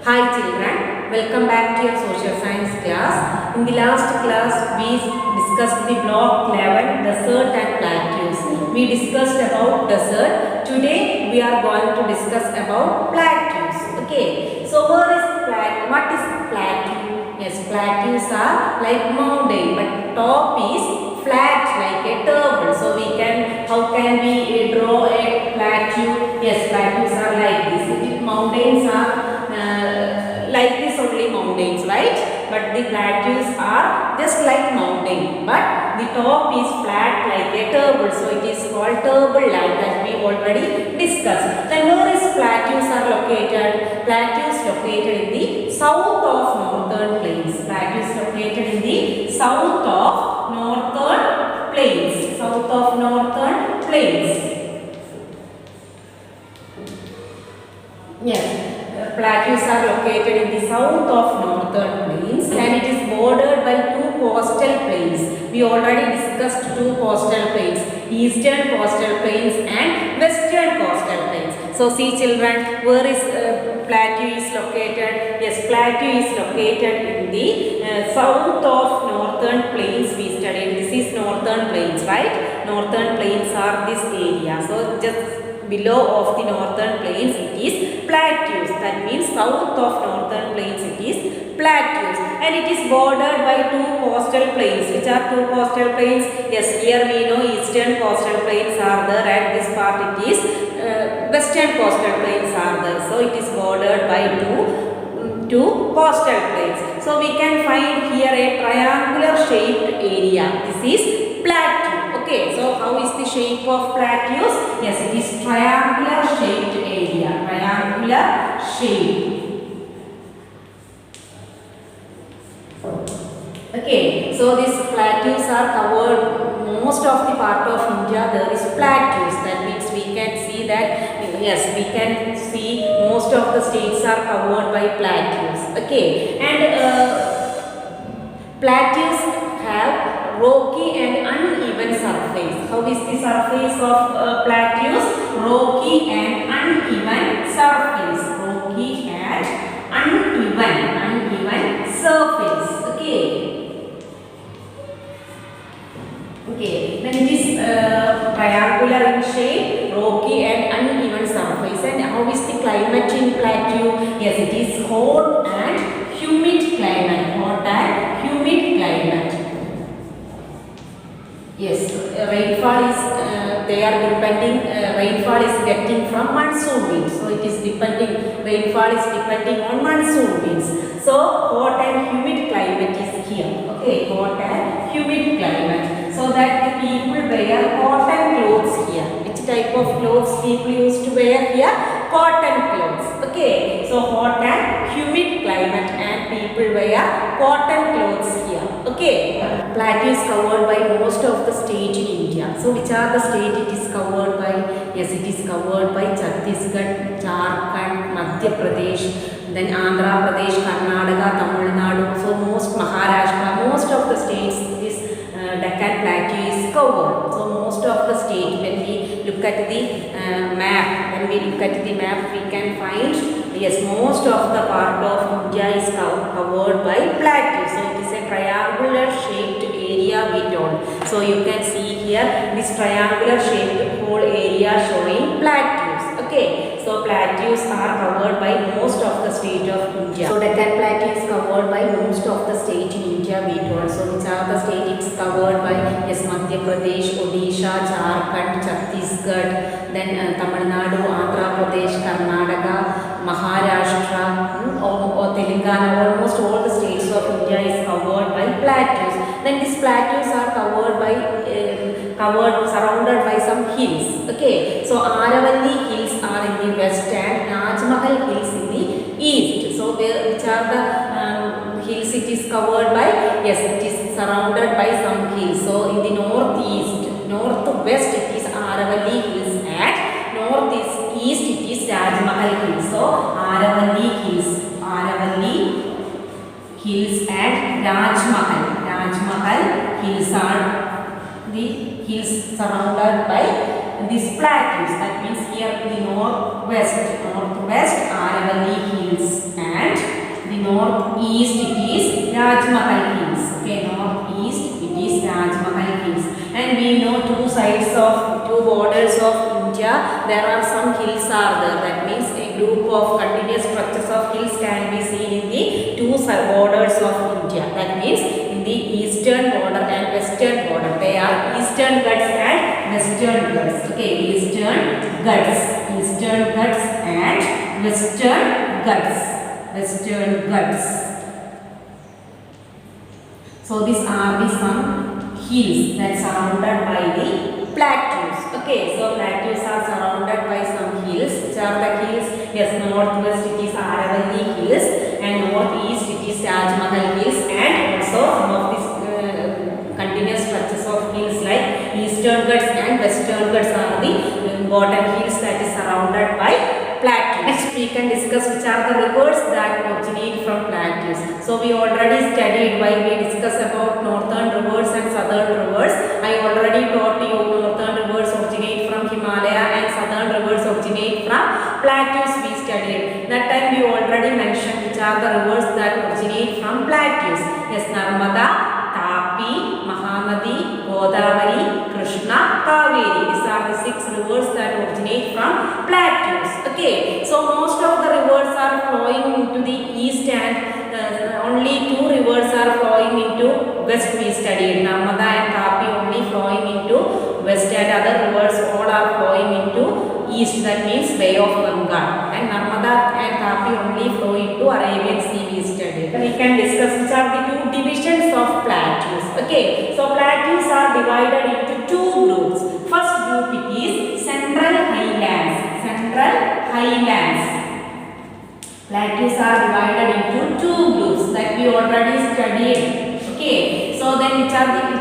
Hi children, welcome back to your social science class. In the last class, we discussed the block 11, desert and plateaus. We discussed about desert. Today, we are going to discuss about plateaus. Okay, so where is what is plateau? Yes, plateaus are like mountain, but top is flat like a table. So how can we draw a plateau? Yes, plateaus are like this. Mountains are like this only mountains, right? But the plateaus are just like mountain, but the top is flat like a table, so it is called table-land that we already discussed. Then where is plateaus are located? Plateaus located in the south of northern plains. Plateaus located in the south of northern plains. South of northern plains. Yes. Plateaus are located in the south of northern plains and it is bordered by two coastal plains. We already discussed two coastal plains, eastern coastal plains and western coastal plains. So see children, where is plateau is located? Yes, plateau is located in the south of northern plains we studied. This is northern plains, right? Northern plains are this area. So just below of the northern plains it is plateaus. That means south of northern plains it is plateaus, and it is bordered by two coastal plains. Which are two coastal plains? Yes, here we know eastern coastal plains are there and this part it is western coastal plains are there. So it is bordered by two coastal plains. So we can find here a triangular shaped area. This is plateau. Okay, so how is the shape of plateaus? Yes, it is triangular shaped area. Triangular shape. Okay, so these plateaus are covered, most of the part of India there is plateaus. That means we can see that, yes, we can see most of the states are covered by plateaus. Okay, and plateaus have rocky and uneven surface. How is the surface of plateaus? Rocky and uneven surface. Rocky and uneven surface. Okay. Okay, then it is triangular in shape, rocky and uneven surface. And how is the climate in plateau? Yes, it is hot and humid climate. Hot and humid climate. Yes, rainfall is they are depending. Rainfall is getting from monsoon winds, so it is depending. Rainfall is depending on monsoon winds. So hot and humid climate is here. Okay, hot and humid climate. So that the people wear cotton clothes here. Which type of clothes people used to wear here? Cotton clothes. Okay, so hot and humid climate and people wear cotton clothes here. Okay, plateau is covered by most of the state in India. So which are the state it is covered by? Yes, it is covered by Chhattisgarh, Jharkhand, Madhya Pradesh, then Andhra Pradesh, Karnataka, Tamil Nadu. So most Maharashtra, most of the states this Deccan Plateau is covered. So most of the state, when we look at the map, we can find, yes, most of the part of India is covered by plateau. So it is a triangular shaped area we told. So you can see here this triangular shaped whole area showing plateaus. Okay, so plateaus are covered by most of the state of India. So Deccan Plateau is covered by most of the state in India we told. So which are the state it is covered by? Yes, Madhya Pradesh, Odisha, Jharkhand, Chhattisgarh, then Tamil Nadu, Andhra Pradesh, Karnataka, Maharashtra, or Telangana. Almost all the states of India is covered by plateaus. Then these plateaus are surrounded by some hills. Okay, so Aravalli hills are in the west and Taj Mahal hills in the east. So which are the hills it is covered by? Yes, it is surrounded by some hills. So in the northwest it is Aravalli hills and northeast it is Taj Mahal hills. So Aravalli hills and Taj Mahal hills are the hills surrounded by these plateaus. That means here in the northwest Aravalli hills and northeast it is Raj Mahal Hills. Okay, northeast it is Raj Mahal Hills. And we know two borders of India, there are some hills are there. That means a group of continuous structures of hills can be seen in the two borders of India. That means in the eastern border and western border. They are Eastern Ghats and Western Ghats. Okay, Eastern Ghats and Western Ghats. So these are the some hills that surrounded by the plateaus. Okay, so plateaus are surrounded by some hills. Which are the hills? Yes, northwest it is Aravalli Hills and northeast it is Raj Mahal Hills, and also some of these continuous structures of hills like Eastern Ghats and Western Ghats are the bottom hills that is surrounded by plateaus. Next we can discuss which are the rivers that originate from plateaus. So we already studied while we discussed about northern rivers and southern rivers. I already taught you northern rivers originate from Himalaya and southern rivers originate from plateaus we studied. That time we already mentioned which are the rivers that originate from plateaus. Yes, Narmada, Tapi, Mahanadi, Godavari, Krishna, Kaveri. These are the 6 rivers that originate from plateaus. Okay, so most of the rivers are flowing into the east and only 2 rivers are flowing into west we studied. Narmada and Tapi only flowing into west and other rivers all are flowing into east. That means Bay of Bengal. And Narmada and Tapi only flow into Arabian Sea we studied. We can discuss which are the 2 divisions of plateaus. Okay, so plateaus are divided into 2 groups. First group it is Central Highlands. Plateaus are divided into 2 groups that we already studied. Okay, so then which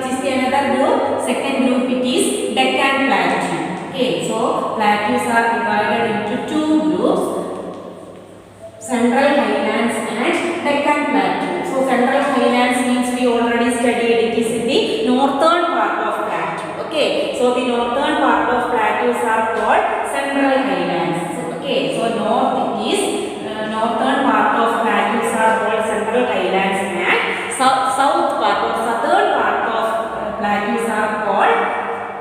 is the another group? Second group it is Deccan Plateau. Okay, so plateaus are divided into 2 groups, Central Highlands and Deccan Plateau. So Central Highlands means we already studied it is in the northern part of plateau. Okay, so the northern part of plateaus are called Central Highlands. Okay, so north is northern part of plateaus are called Central Highlands and south part or southern part of plateaus are called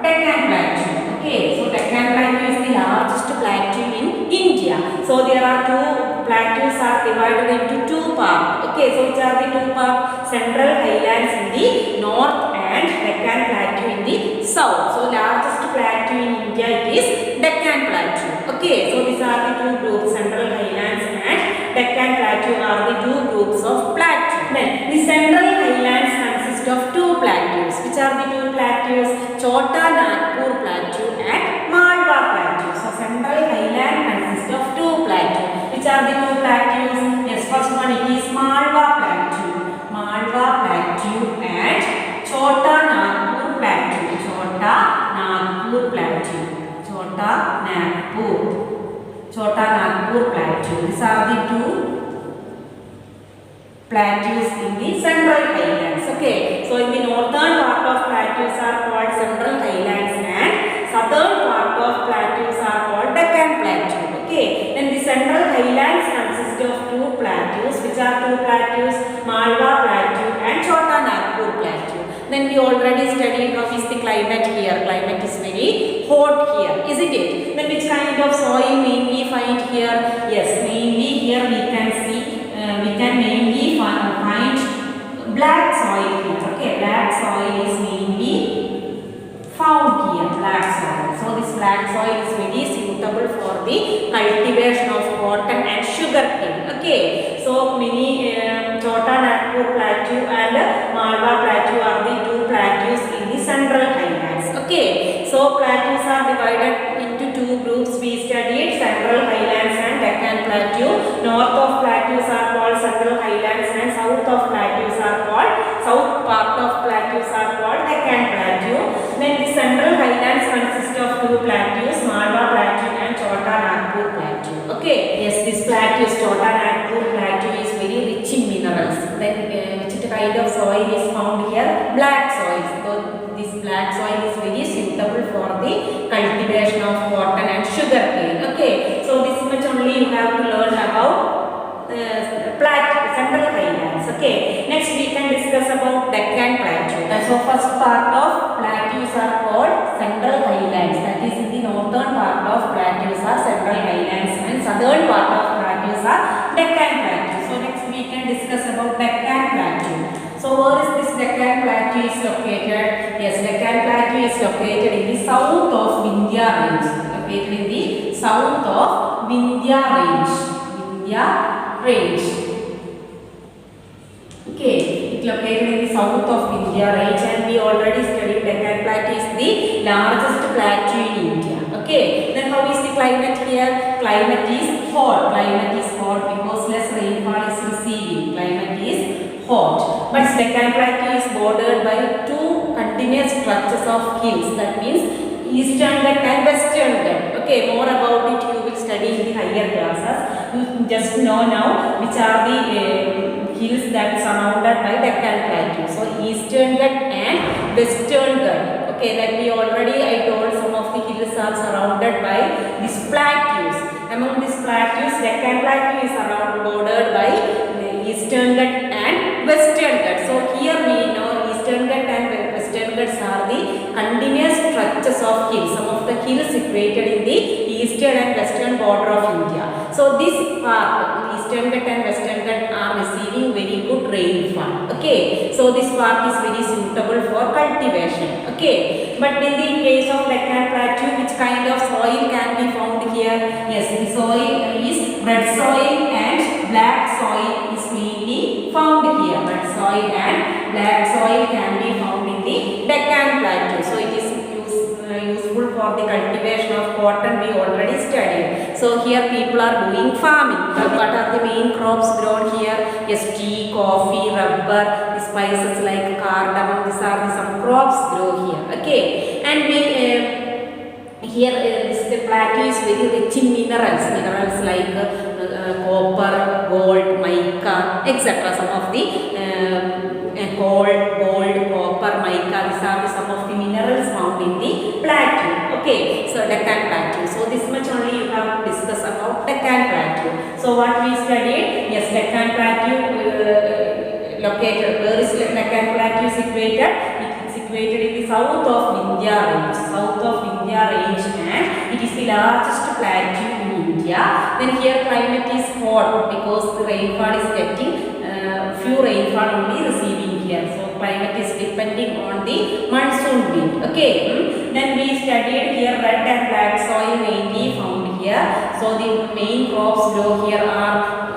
Deccan Plateau. Okay, so Deccan Plateau is the largest plateau in India. So there are 2 plateaus are divided into 2 parts. Okay, so which are the 2 parts? Central Highlands in the north and Deccan Plateau in the south. So largest plateau in India it is Deccan Plateau. Okay, so these are the 2 groups, Central Highlands and Deccan Plateau are the 2 groups of plateau. Then the Central Highlands consist of 2 plateaus. Which are the 2 plateaus? Chota Nagpur Plateau and Malwa Plateau. So Central Highland consists of 2 plateaus. Which are the 2 plateaus? Yes, first one it is Malwa Plateau and Chota Nagpur Plateau. Chota Nagpur Plateau. These are the 2 plateaus in the Central Highlands. Okay, so in the northern part of plateaus are called Central Highlands and southern part of plateaus are called Deccan Plateau. Okay, then the Central Highlands consist of 2 plateaus. Which are 2 plateaus? Malwa Plateau and Chota Nagpur Plateau. Then we already studied how is the climate here. Climate is very hot here, isn't it? Then which kind of soil mainly find here? Yes, mainly here we can see, we can mainly find black soil here. Okay, black soil is mainly found here, black soil. So this black soil is very suitable for the cultivation of cotton and sugarcane. Okay, so many Chota Nagpur Plateau and Malwa Plateau are the 2 plateaus in the Central Highlands. Okay, so plateaus are divided into 2 groups we studied, Central Highlands and Deccan Plateau. North of plateaus are called Central Highlands and south of plateaus are called, south part of plateaus are called Deccan Plateau. Then the Central Highlands consist of 2 plateaus, Malwa Plateau and Chota Nagpur Plateau. Okay, yes, this plateau, Chota Nagpur Plateau is very rich in minerals. Then which kind of soil is found here? Black soil. So this black soil is very suitable for the cultivation of cotton and sugarcane. Okay, so this much only you have to learn about Central about Deccan Plateau. So first part of plateaus are called Central Highlands. That is, in the northern part of plateaus are Central Highlands and southern part of plateaus are Deccan Plateau. So next we can discuss about Deccan Plateau. So where is this Deccan Plateau is located? Yes, Deccan Plateau is located in the south of Vindhya Range. Located in the south of Vindhya Range. Vindhya Range. Okay, it located in the south of Vindhya Range, and we already studied Deccan Plateau is the largest plateau in India. Okay, then how is the climate here? Climate is hot. Climate is hot because less rainfall is receiving. Climate is hot. But Deccan Plateau is bordered by two continuous stretches of hills. That means Eastern Ghat and Western Ghat. Okay, more about it you will study in the higher classes. You just know now which are the hills that surrounded by Deccan Plateau. So Eastern Ghat and Western Ghat. Okay, that we already I told some of the hills are surrounded by these plateaus. Among these plateaus, Deccan Plateau is bordered by Eastern Ghat and Western Ghat. So here we know Eastern Ghat and Western Ghats are the continuous stretches of hills. Some of the hills situated in the eastern and western border of India. So this part, Eastern Ghat and Western Ghat are receiving very good rainfall. Okay, so this part is very suitable for cultivation. Okay, but in the case of Deccan Plateau, which kind of soil can be found here? Yes, the soil is red soil and black soil is mainly found here. Red soil and black soil can be found in the Deccan Plateau. So it is useful for the cultivation of cotton. We already studied. So here people are doing farming. What are the main crops grown here? Yes, tea, coffee, rubber, the spices like cardamom. These are some crops grow here. Okay, and we here the plateau is very rich in minerals. Minerals like copper, gold, mica, etc. Some of the gold, copper, mica. These are some of the minerals found in the plateau. Okay, so Deccan Plateau. So this much only you have to discuss about Deccan Plateau. So what we studied? Yes, Deccan Plateau located. Where is Deccan Plateau situated? It is situated in the south of Vindhya Range. South of Vindhya Range, and it is the largest plateau in India. Then here climate is hot because the rainfall is getting few rainfall only receiving here. So climate is depending on the monsoon wind. Okay, then we studied here red and black soil mainly found here. So the main crops grow here are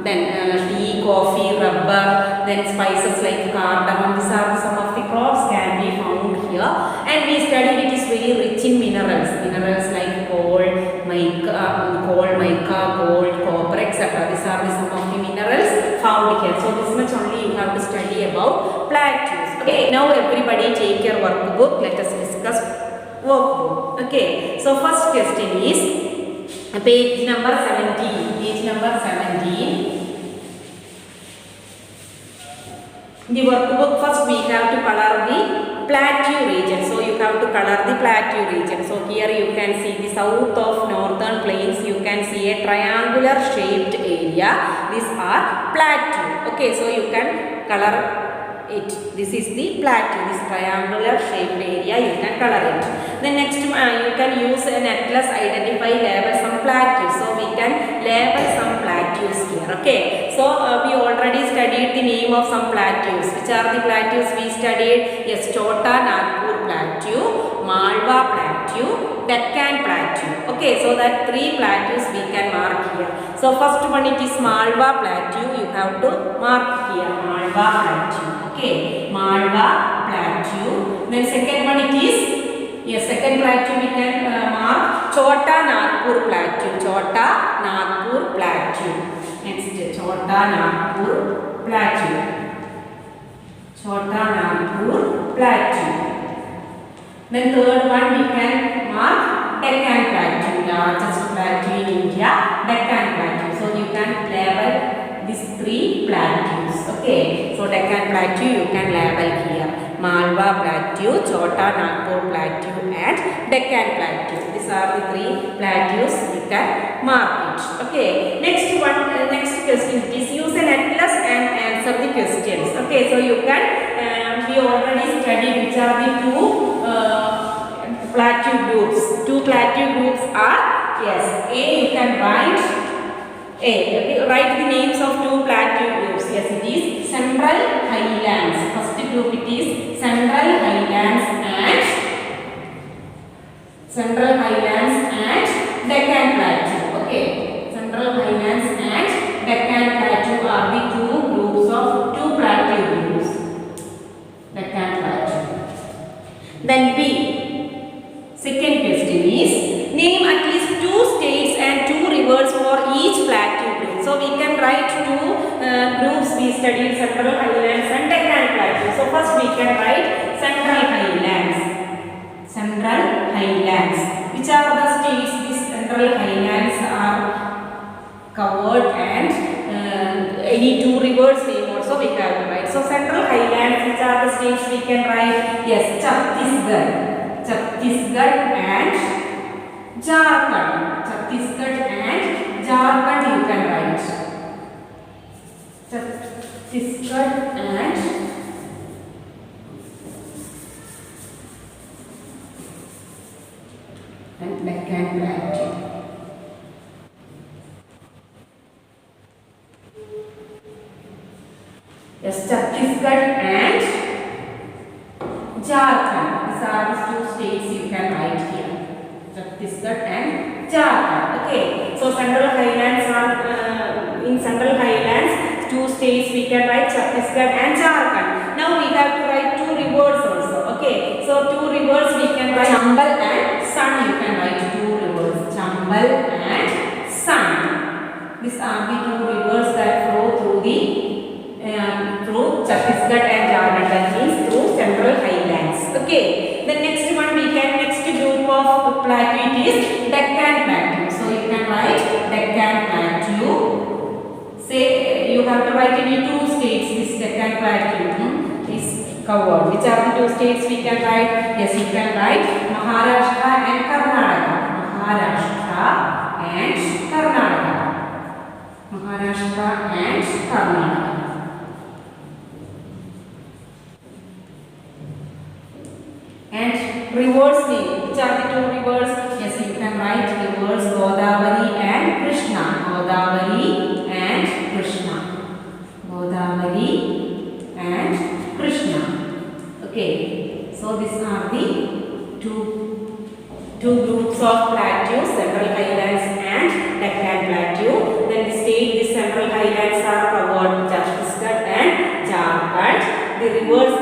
tea, coffee, rubber, then spices like cardamom. These are some of the crops can be found here. And we studied it is very rich in minerals. Minerals like gold, mica, gold, copper, etc. These are some of the minerals found here. So this much only you have to study about plateaus. Okay, now everybody take your workbook. Let us discuss workbook. Okay, so first question is page number 17. Page number 17. In the workbook, first we have to color the plateau region. So you have to color the plateau region. So here you can see the south of northern plains. You can see a triangular shaped area. These are plateau. Okay, so you can color it. This is the plateau. This triangular shaped area you can color it. The next you can use an atlas, identify, label some plateaus. So we can label some plateaus here. Okay, so we already studied the name of some plateaus. Which are the plateaus we studied? Yes, Chota Nagpur Plateau, Malwa Plateau, Deccan Plateau. Okay, so that three plateaus we can mark here. So first one it is Malwa Plateau. You have to mark here Malwa Plateau. Okay, Malwa Plateau. Then second one it is, yes, second plateau we can mark Chota Nagpur Plateau. Chota Nagpur Plateau. Next, Chota Nagpur Plateau. Chota Nagpur Plateau. Then third one we can mark Deccan Plateau, largest plateau in India, Deccan Plateau. So you can label these three plateaus. Okay, so Deccan Plateau you can label here. Malwa Plateau, Chota Nagpur Plateau and Deccan Plateau. These are the three plateaus you can mark it. Okay, next question is use an atlas and answer the questions. Okay. Okay, so you can, we already studied which are the two plateau groups. Two plateau groups are, yes, A, you can write write the names of two plateau groups. Yes, it is Central Highlands. First group it is Central Highlands and Deccan Plateau. Okay, Central Highlands and Deccan Plateau are the two groups of two plateau groups. Deccan Plateau. Then B. Second question is name at least two states and two rivers for each plateau group. So we can write two groups. We studied Central Highlands and Deccan Plateau. So first we can write Central Highlands. Central Highlands. Which are the states? These Central Highlands are covered, and any two rivers name also we have to write. So Central Highlands, which are the states we can write? Yes, Chhattisgarh and Jharkhand. Chhattisgarh and Jharkhand you can write. Chhattisgarh and Deccan Plateau. Yes, Chhattisgarh and Jharkhand. These are the two states you can write here. Chhattisgarh and Jharkhand. Okay. So Central Highlands are in Central Highlands, two states we can write Chhattisgarh and Jharkhand. Now we have to write two rivers also. Okay. So two rivers we can write Chambal and Son. You can write two rivers. Chambal and Son. These are the two rivers that flow through the through Chhattisgarh and Jharkhand, that means through Central Highlands. Okay. The next one we can, next group of plateau is Deccan Plateau. So you can write Deccan Plateau. Say you have to write any two states. This Deccan Plateau is covered. Which are the two states we can write? Yes, you can write Maharashtra and Karnataka. Maharashtra and Karnataka. Maharashtra and Karnataka. And rivers name. Which are the two rivers? Yes, you can write rivers Godavari and Krishna. Godavari and Krishna. Godavari and Krishna. Okay. So these are the two groups of plateaus, Central Highlands and Deccan Plateau. Then the state, the Central Highlands are covered Chhattisgarh and Jharkhand. The rivers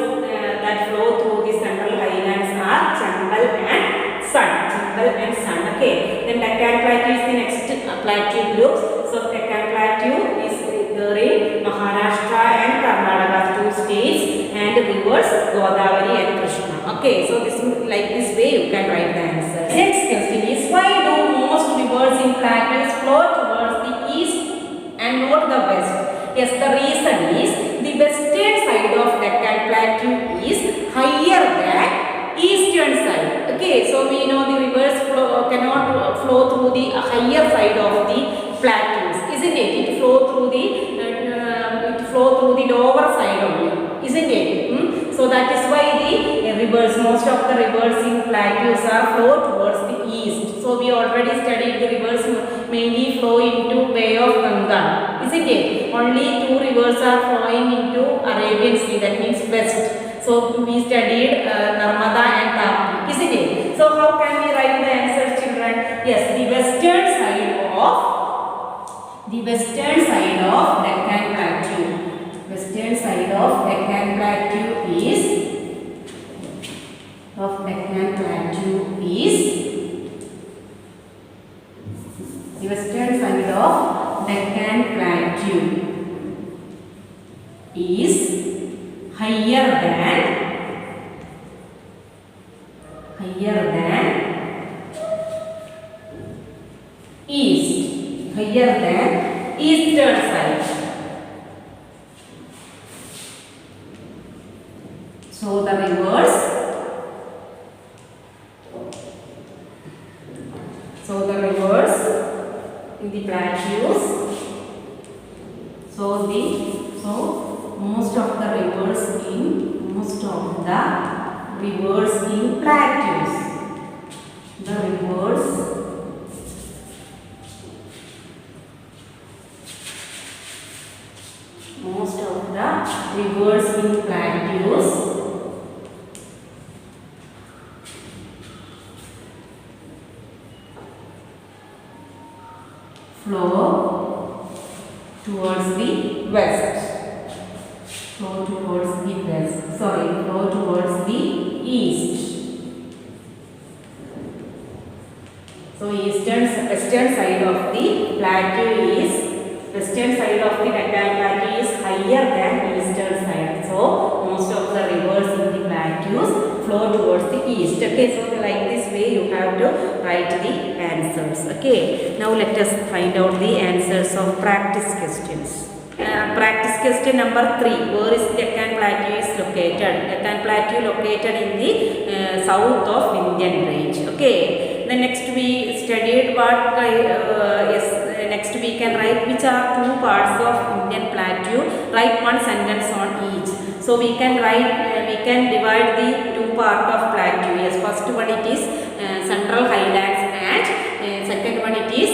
that flow through the Central Highlands are Chambal and Son. Chambal and Son. Okay. Then Deccan Plateau is the next plateau groups. So Deccan Plateau is there in Maharashtra and Karnataka, two states, and rivers Godavari and Krishna. Okay. So this, like this way you can write the answer. Next question is why do most rivers in plateaus flow towards the east and not the west? Yes, the reason is the western side of Deccan Plateau is higher than eastern side. Okay, so we know the rivers cannot flow through the higher side of the plateaus, isn't it? It flow through the lower side only, isn't it? So that is why the rivers, most of the rivers in plateaus are flow towards the east. So we already studied the rivers mainly flow into Bay of Bengal, isn't it? Only two rivers are flowing into Arabian Sea, that means west. So we studied Narmada and Tapi, isn't it? So how can we write the answer, children? Yes, the western side of Deccan Plateau. Western side of Deccan Plateau is the western side of Deccan Plateau is higher than eastern side. So the rivers in the plateaus, so most of the rivers in plateaus. The rivers most of the rivers in plateaus flow towards the west. Flow towards the east. So western side of the plateau is Deccan Plateau is higher than eastern side. So most of the rivers in the plateaus flow towards the east. Okay, so like this way you have to write the answers. Okay, now let us find out the answers of practice questions. Practice question number 3. Where is Deccan Plateau is located? Deccan Plateau located in the south of Indian Range. Okay. Then next we studied what next we can write which are two parts of Indian Plateau. Write one sentence on each. So we can divide the two part of plateau. Yes, first one it is Central Highlands and second one it is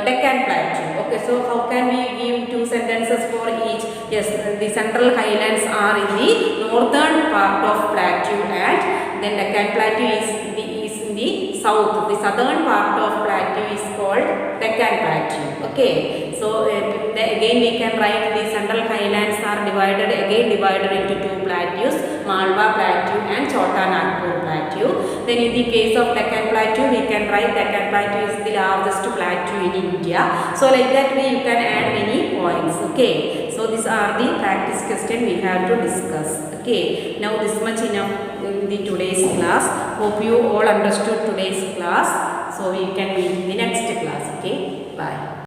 Deccan Plateau. Okay, so how can we give two sentences for each? Yes, the Central Highlands are in the northern part of plateau and then Deccan Plateau is in the south. The southern part of plateau is called Deccan Plateau. Okay, so again we can write the Central Highlands are divided into two plateaus, Malwa Plateau and Chota Nagpur Plateau. Then in the case of Deccan Plateau, we can write Deccan Plateau is the largest plateau in India. So like that way you can add many points. Okay, so these are the practice question we have to discuss. Okay, now this much enough in the today's class. Hope you all understood today's class. So we can meet in the next class. Okay, bye.